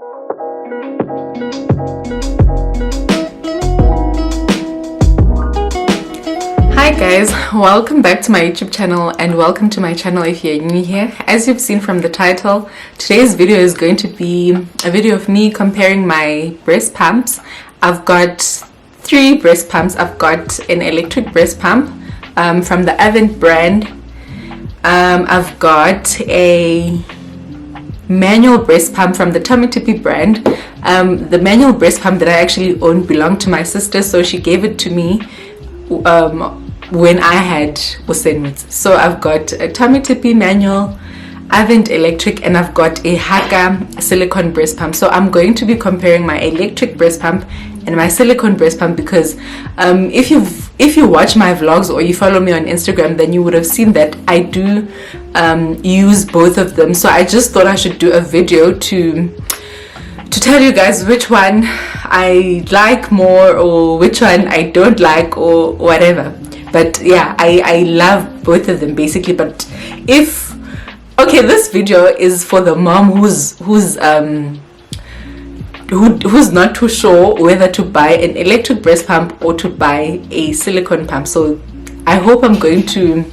Hi guys, welcome back to my YouTube channel, and welcome to my channel if you're new here. As you've seen from the title, today's video is going to be a video of me comparing my breast pumps. I've got 3 breast pumps. I've got an electric breast pump from the Avent brand. I've got a manual breast pump from the Tummy Tippy brand. The manual breast pump that I actually own belonged to my sister, so she gave it to me when I had Usenwitz. So I've got a Tummy Tippy manual, Avent electric, and I've got a Haaka silicone breast pump. So I'm going to be comparing my electric breast pump and my silicone breast pump because if you watch my vlogs or you follow me on Instagram, then you would have seen that I do use both of them. So I just thought I should do a video to tell you guys which one I like more or which one I don't like or whatever. But yeah, I love both of them basically. But this video is for the mom who's not too sure whether to buy an electric breast pump or to buy a silicone pump. So I hope I'm going to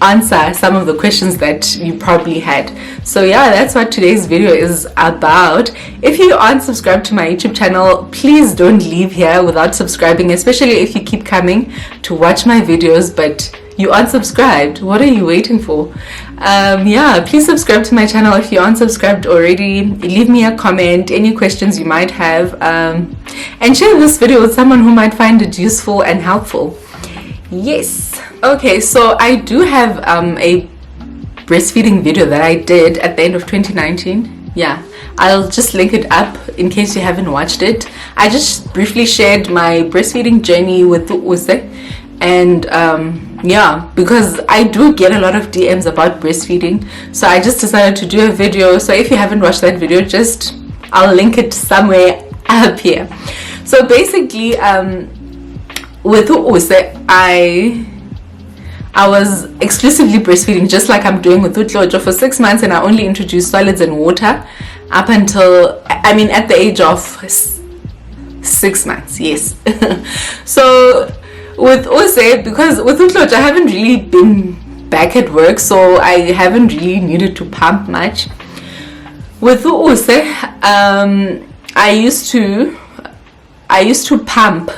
answer some of the questions that you probably had. So yeah, that's what today's video is about. If you aren't subscribed to my YouTube channel, please don't leave here without subscribing, especially if you keep coming to watch my videos but you aren't subscribed. What are you waiting for? Yeah, please subscribe to my channel if you aren't subscribed already. Leave me a comment, any questions you might have, and share this video with someone who might find it useful and helpful. Yes. Okay, so I do have a breastfeeding video that I did at the end of 2019. Yeah, I'll just link it up in case you haven't watched it. I just briefly shared my breastfeeding journey with Use, and yeah, because I do get a lot of DMs about breastfeeding, so I just decided to do a video. So if you haven't watched that video, I'll link it somewhere up here. So basically with Use, I was exclusively breastfeeding, just like I'm doing with Utlojo, for 6 months, and I only introduced solids and water up until, at the age of 6 months, yes. So with Use, because with Utlojo I haven't really been back at work, so I haven't really needed to pump much. With Use, I used to pump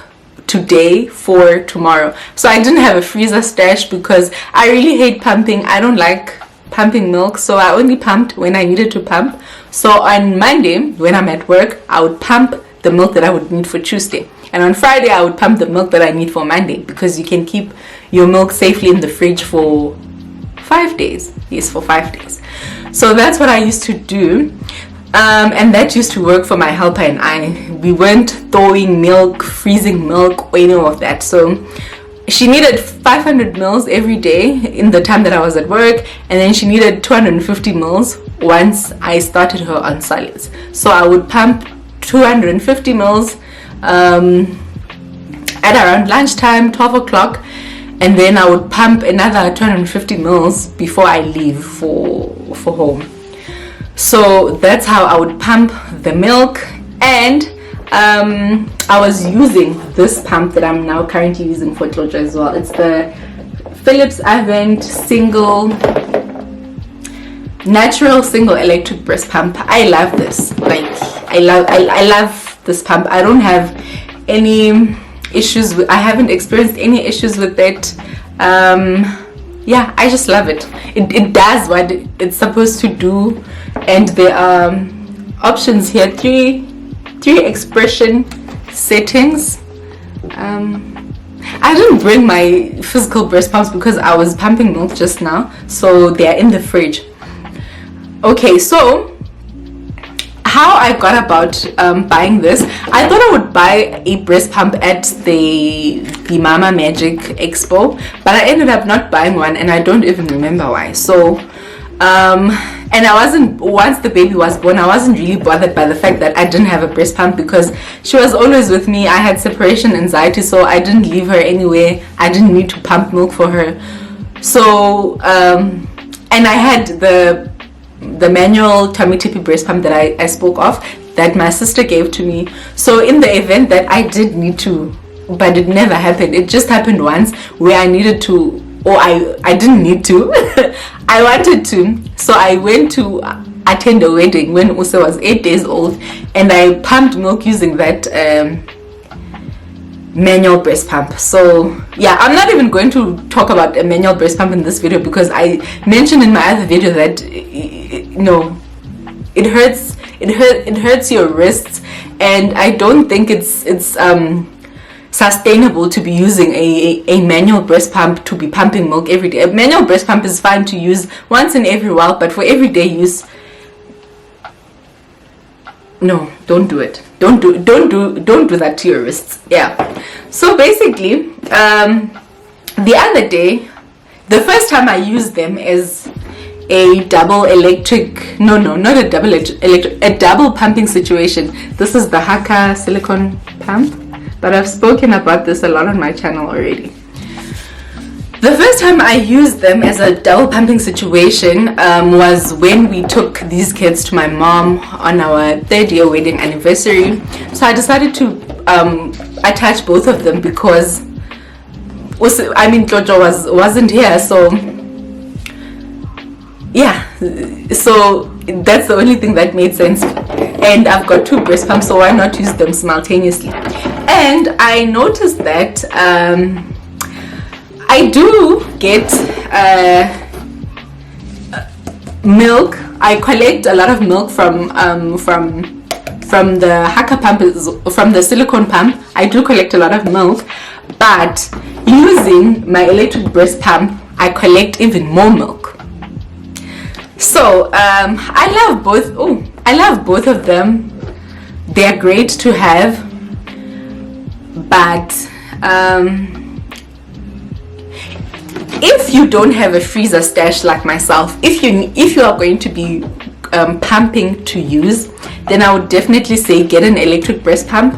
today for tomorrow. So I didn't have a freezer stash because I really hate pumping. I don't like pumping milk, so I only pumped when I needed to pump. So on Monday when I'm at work, I would pump the milk that I would need for Tuesday, and on Friday I would pump the milk that I need for Monday, because you can keep your milk safely in the fridge for 5 days. Yes, for 5 days. So that's what I used to do. And that used to work for my helper and I. We weren't thawing milk, freezing milk, or any of that. So she needed 500 mils every day in the time that I was at work, and then she needed 250 mils once I started her on solids. So I would pump 250 mils at around lunchtime, 12 o'clock, and then I would pump another 250 mils before I leave for home. So that's how I would pump the milk. And I was using this pump that I'm now currently using for Tlojo as well. It's the Philips Avent natural single electric breast pump. I love this. I love this pump. I don't have any issues with, I haven't experienced any issues with it. Yeah, I just love it. It does what it's supposed to do, and there are options here, three expression settings. I didn't bring my physical breast pumps because I was pumping milk just now, so they are in the fridge. Okay, so how I got about buying this, I thought I would buy a breast pump at the Mama Magic Expo, but I ended up not buying one, and I don't even remember why. So and I wasn't, once the baby was born, I wasn't really bothered by the fact that I didn't have a breast pump because she was always with me. I had separation anxiety, so I didn't leave her anywhere. I didn't need to pump milk for her. So and I had the manual tummy tippy breast pump that I spoke of, that my sister gave to me. So in the event that I did need to, but it never happened, it just happened once where I needed to, or I didn't need to, I wanted to. So I went to attend a wedding when Usa was 8 days old, and I pumped milk using that manual breast pump. So yeah, I'm not even going to talk about a manual breast pump in this video, because I mentioned in my other video that it hurts your wrists, and I don't think it's sustainable to be using a manual breast pump to be pumping milk every day. A manual breast pump is fine to use once in every while, but for everyday use, no, don't do it. Don't do that to your wrists. Yeah. So basically, the other day, the first time I used them as a double electric, not a double electric, a double pumping situation. This is the Haaka silicone pump, but I've spoken about this a lot on my channel already. The first time I used them as a double pumping situation was when we took these kids to my mom on our 3rd year wedding anniversary. So I decided to attach both of them because Jojo wasn't here, so yeah, so that's the only thing that made sense. And I've got 2 breast pumps, so why not use them simultaneously? And I noticed that I do get milk. I collect a lot of milk from the Haaka pump, from the silicone pump. I do collect a lot of milk, but using my electric breast pump, I collect even more milk. So I love both. I love both of them. They're great to have, but if you don't have a freezer stash like myself, if you are going to be pumping to use, then I would definitely say get an electric breast pump.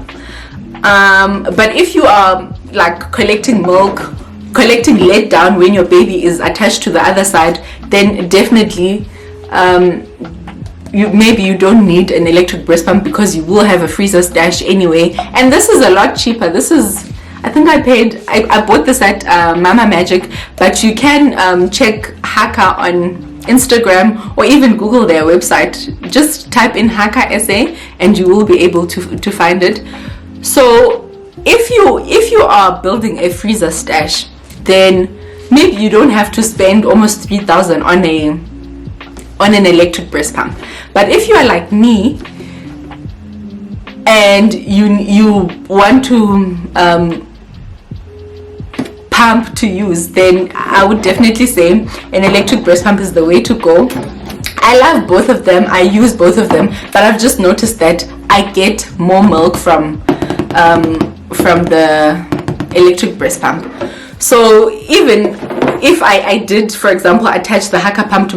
But if you are like collecting let down when your baby is attached to the other side, then definitely you don't need an electric breast pump, because you will have a freezer stash anyway. And this is a lot cheaper. This is, I think I bought this at Mama Magic, but you can check Haaka on Instagram or even Google their website. Just type in Haaka SA and you will be able to find it. So if you are building a freezer stash, then maybe you don't have to spend almost 3,000 on an electric breast pump. But if you are like me and you want to pump to use, then I would definitely say an electric breast pump is the way to go. I love both of them. I use both of them, but I've just noticed that I get more milk from the electric breast pump. So even if I did, for example, attach the Haaka pump to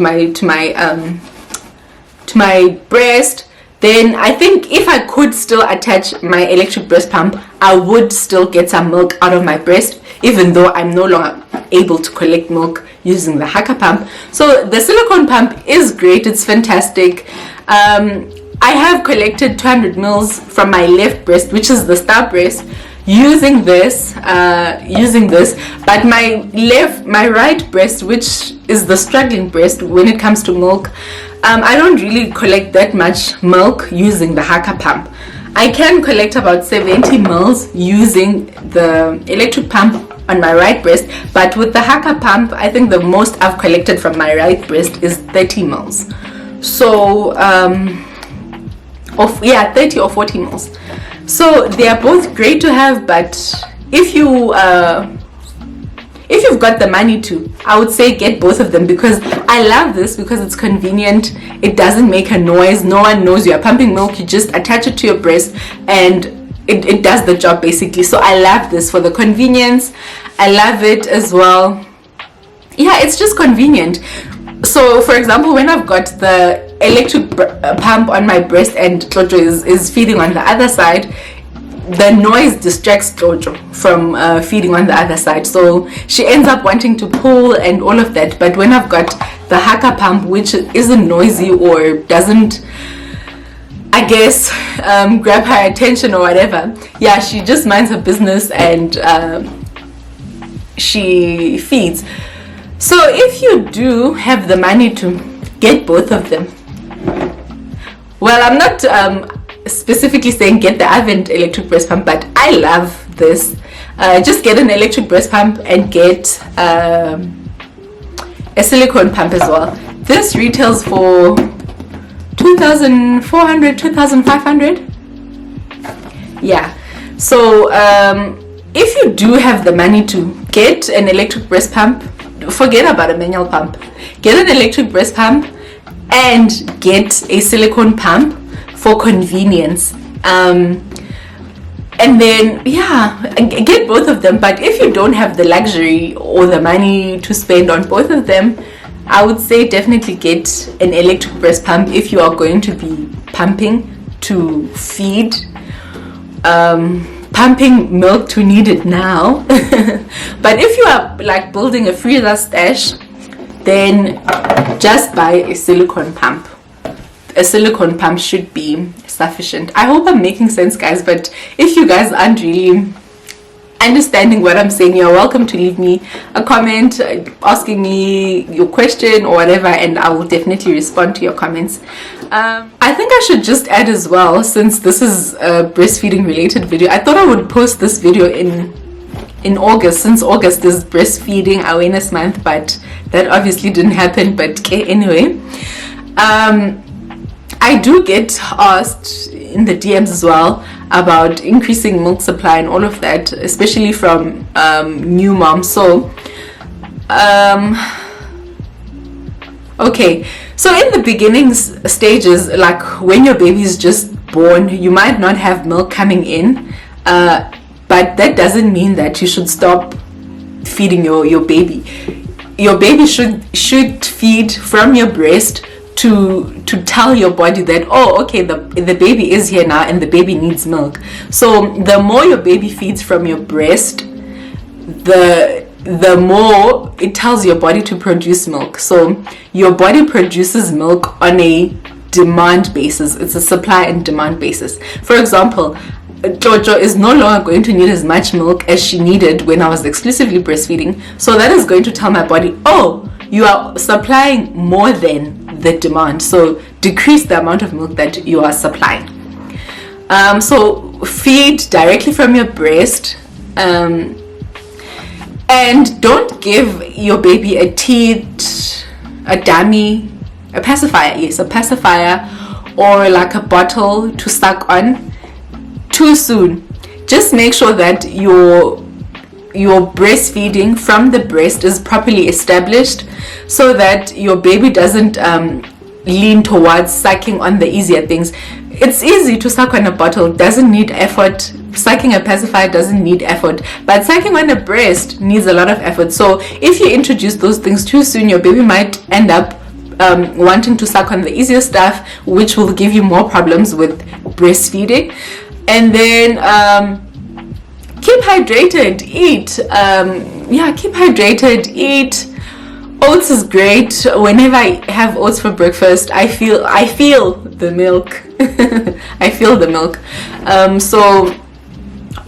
my breast, then I think if I could still attach my electric breast pump, I would still get some milk out of my breast, even though I'm no longer able to collect milk using the Haaka pump. So the silicone pump is great. It's fantastic. I have collected 200 mils from my left breast, which is the star breast, using this, but my right breast, which is the struggling breast when it comes to milk, I don't really collect that much milk using the Haaka pump. I can collect about 70 mils using the electric pump on my right breast, but with the Haaka pump, I think the most I've collected from my right breast is 30 mils. So 30 or 40 mils. So they are both great to have, but if you've got the money to, I would say get both of them, because I love this because it's convenient. It doesn't make a noise. No one knows you are pumping milk. You just attach it to your breast and it does the job basically. So I love this for the convenience. I love it as well. Yeah, it's just convenient. So for example, when I've got the electric pump on my breast and Jojo is feeding on the other side, the noise distracts Jojo from feeding on the other side, so she ends up wanting to pull and all of that. But when I've got the Haaka pump, which isn't noisy or doesn't, I guess, grab her attention or whatever, yeah, she just minds her business and she feeds. So if you do have the money to get both of them, well, I'm not specifically saying get the Avent electric breast pump, but I love this. Just get an electric breast pump and get a silicone pump as well. This retails for 2,400, 2,500. Yeah, so if you do have the money to get an electric breast pump, forget about a manual pump. Get an electric breast pump and get a silicone pump for convenience. And then, yeah, get both of them. But if you don't have the luxury or the money to spend on both of them, I would say definitely get an electric breast pump if you are going to be pumping to feed. Pumping milk to need it now. But if you are like building a freezer stash, then just buy a silicone pump. A silicone pump should be sufficient. I hope I'm making sense, guys, but if you guys aren't really understanding what I'm saying, you're welcome to leave me a comment asking me your question or whatever, and I will definitely respond to your comments. I think I should just add as well, since this is a breastfeeding related video, I thought I would post this video in August, since August is breastfeeding awareness month, but that obviously didn't happen. But anyway, I do get asked in the DMs as well about increasing milk supply and all of that, especially from new moms. So okay, so in the beginning stages, like when your baby is just born, you might not have milk coming in, but that doesn't mean that you should stop feeding your baby. Your baby should feed from your breast to tell your body that, oh, okay, the baby is here now and the baby needs milk. So the more your baby feeds from your breast, the more it tells your body to produce milk. So your body produces milk on a demand basis. It's a supply and demand basis. For example, Jojo is no longer going to need as much milk as she needed when I was exclusively breastfeeding. So that is going to tell my body, oh, you are supplying more than the demand, so decrease the amount of milk that you are supplying. So feed directly from your breast, and don't give your baby a teat, a dummy, a pacifier, yes, a pacifier, or like a bottle to suck on too soon. Just make sure that your breastfeeding from the breast is properly established, so that your baby doesn't lean towards sucking on the easier things. It's easy to suck on a bottle, doesn't need effort. Sucking a pacifier doesn't need effort, but sucking on a breast needs a lot of effort. So if you introduce those things too soon, your baby might end up wanting to suck on the easier stuff, which will give you more problems with breastfeeding. And then keep hydrated, eat. Keep hydrated, eat. Oats is great. Whenever I have oats for breakfast, I feel the milk. I feel the milk. So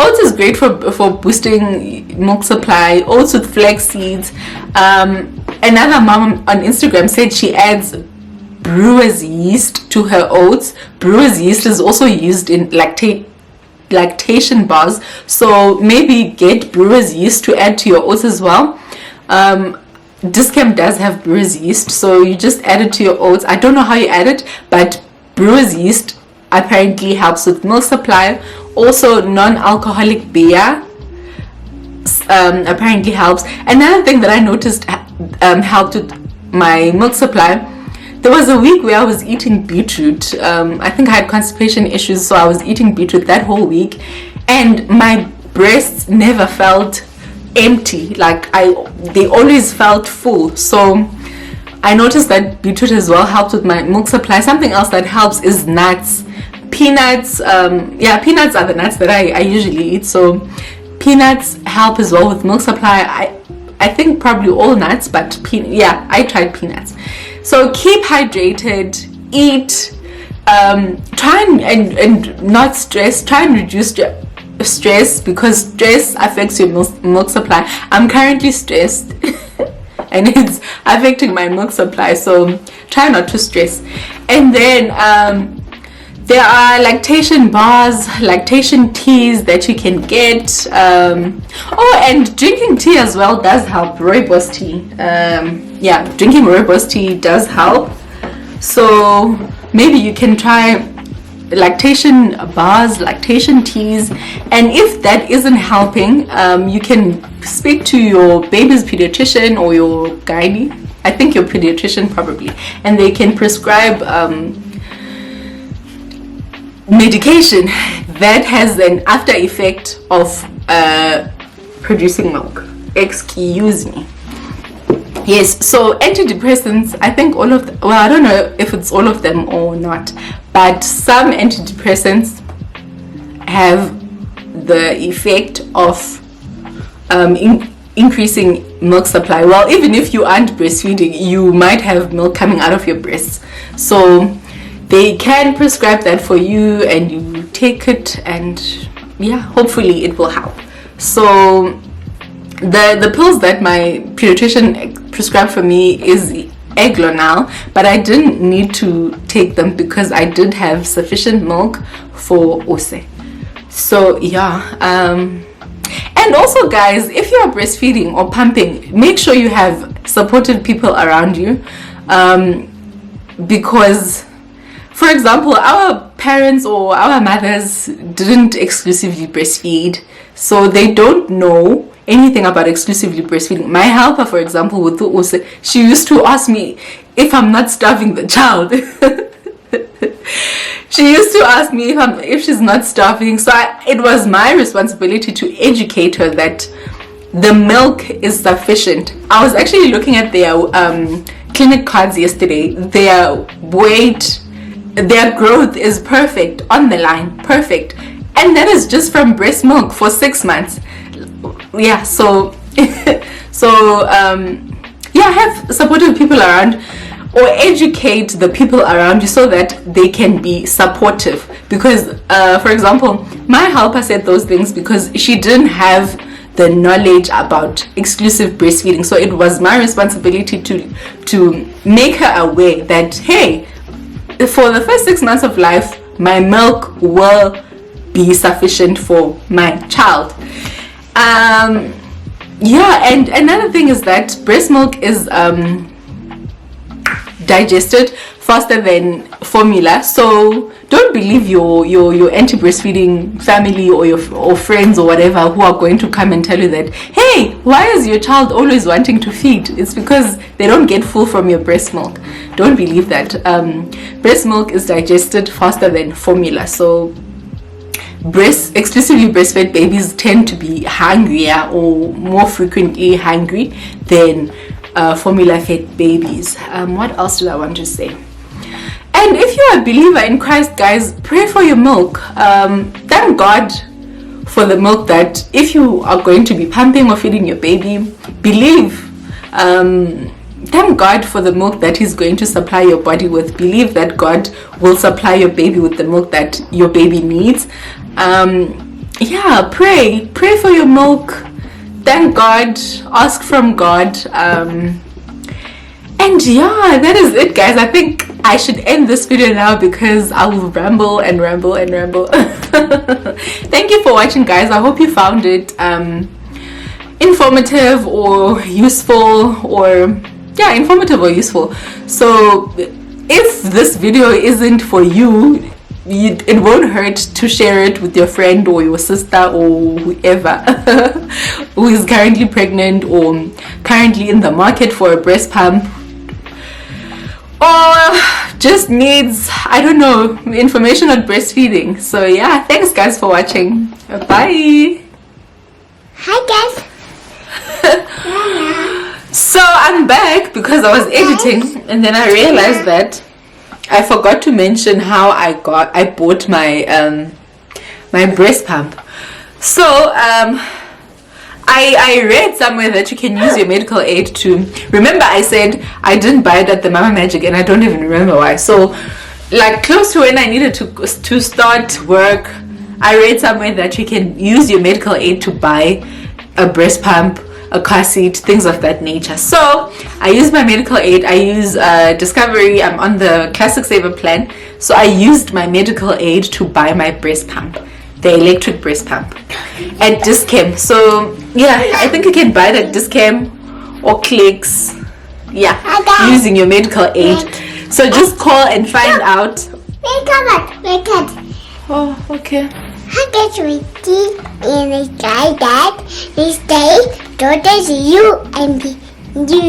oats is great for boosting milk supply. Oats with flax seeds. Another mom on Instagram said she adds brewer's yeast to her oats. Brewer's yeast is also used in lactation bars, so maybe get brewer's yeast to add to your oats as well. Discam does have brewer's yeast, so you just add it to your oats. I don't know how you add it, but brewer's yeast apparently helps with milk supply. Also, non-alcoholic beer apparently helps. Another thing that I noticed helped with my milk supply, there was a week where I was eating beetroot. I think I had constipation issues, so I was eating beetroot that whole week, and my breasts never felt empty. They always felt full. So I noticed that beetroot as well helped with my milk supply. Something else that helps is nuts. peanuts, yeah, peanuts are the nuts that I usually eat, so peanuts help as well with milk supply. I think probably all nuts, but yeah, I tried peanuts. So keep hydrated, eat, try and not stress, try and reduce stress, because stress affects your milk supply. I'm currently stressed and it's affecting my milk supply, so try not to stress. And then there are lactation bars, lactation teas that you can get. Oh, and drinking tea as well does help. Rooibos tea. Yeah, drinking rooibos tea does help. So maybe you can try lactation bars, lactation teas, and if that isn't helping, you can speak to your baby's pediatrician or your gynae. I think your pediatrician probably, and they can prescribe medication that has an after effect of producing milk. Excuse me. Yes, so antidepressants, I think all of them, well, I don't know if it's all of them or not, but some antidepressants have the effect of increasing milk supply. Well, even if you aren't breastfeeding, you might have milk coming out of your breasts, so they can prescribe that for you, and you take it, and yeah, hopefully it will help. So the pills that my pediatrician prescribed for me is Eglonal, but I didn't need to take them because I did have sufficient milk for Ose. So yeah, and also guys, if you are breastfeeding or pumping, make sure you have supportive people around you, because, for example, our parents or our mothers didn't exclusively breastfeed, so they don't know anything about exclusively breastfeeding. My helper, for example, with Use, she used to ask me if I'm not starving the child. She used to ask me if she's not starving, so it was my responsibility to educate her that the milk is sufficient. I was actually looking at their clinic cards yesterday. Their weight, their growth is perfect, on the line, perfect, and that is just from breast milk for 6 months. Yeah, so yeah, have supportive people around, or educate the people around you so that they can be supportive. Because for example, my helper said those things because she didn't have the knowledge about exclusive breastfeeding, so it was my responsibility to make her aware that, hey, for the first 6 months of life, my milk will be sufficient for my child. Yeah, and another thing is that breast milk is digested faster than formula, so don't believe your anti-breastfeeding family or your friends or whatever who are going to come and tell you that, hey, why is your child always wanting to feed? It's because they don't get full from your breast milk. Don't believe that. Breast milk is digested faster than formula, so exclusively breastfed babies tend to be hungrier or more frequently hungry than formula fed babies. What else did I want to say? And if you're a believer in Christ, guys, pray for your milk. Thank God for the milk that if you are going to be pumping or feeding your baby, believe. Thank God for the milk that He's going to supply your body with. Believe that God will supply your baby with the milk that your baby needs. Yeah, pray for your milk. Thank God, ask from God, and yeah, that is it, guys. I think I should end this video now because I will ramble and ramble and ramble. Thank you for watching, guys. I hope you found it informative or useful, or yeah, informative or useful. So if this video isn't for you, it won't hurt to share it with your friend or your sister or whoever who is currently pregnant or currently in the market for a breast pump, or just needs, I don't know, information on breastfeeding. So yeah, thanks guys for watching. Bye. Hi guys. So I'm back because I was editing and then I realized that I forgot to mention how I bought my my breast pump. So I read somewhere that you can use your medical aid to. Remember, I said I didn't buy it at the Mama Magic, and I don't even remember why. So, like close to when I needed to start work, I read somewhere that you can use your medical aid to buy a breast pump, a car seat, things of that nature. So I use my medical aid. I use Discovery. I'm on the Classic Saver plan. So I used my medical aid to buy my breast pump, the electric breast pump, at Discam. So yeah, I think you can buy it at Discam or Clicks. Yeah, using your medical aid. So just call and find out. Wait, Oh, okay. I get ready in the sky that this day, daughters, you and me.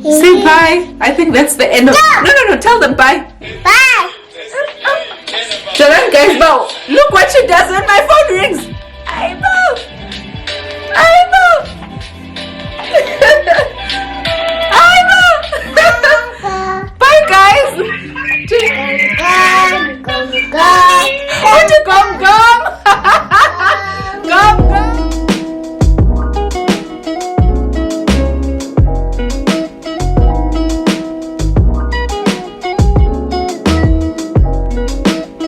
Say bye. I think that's the end of. No. Tell them bye. Bye. Tell them guys, bow. Look what she does when my phone rings. I know. Bye guys. Go. Go.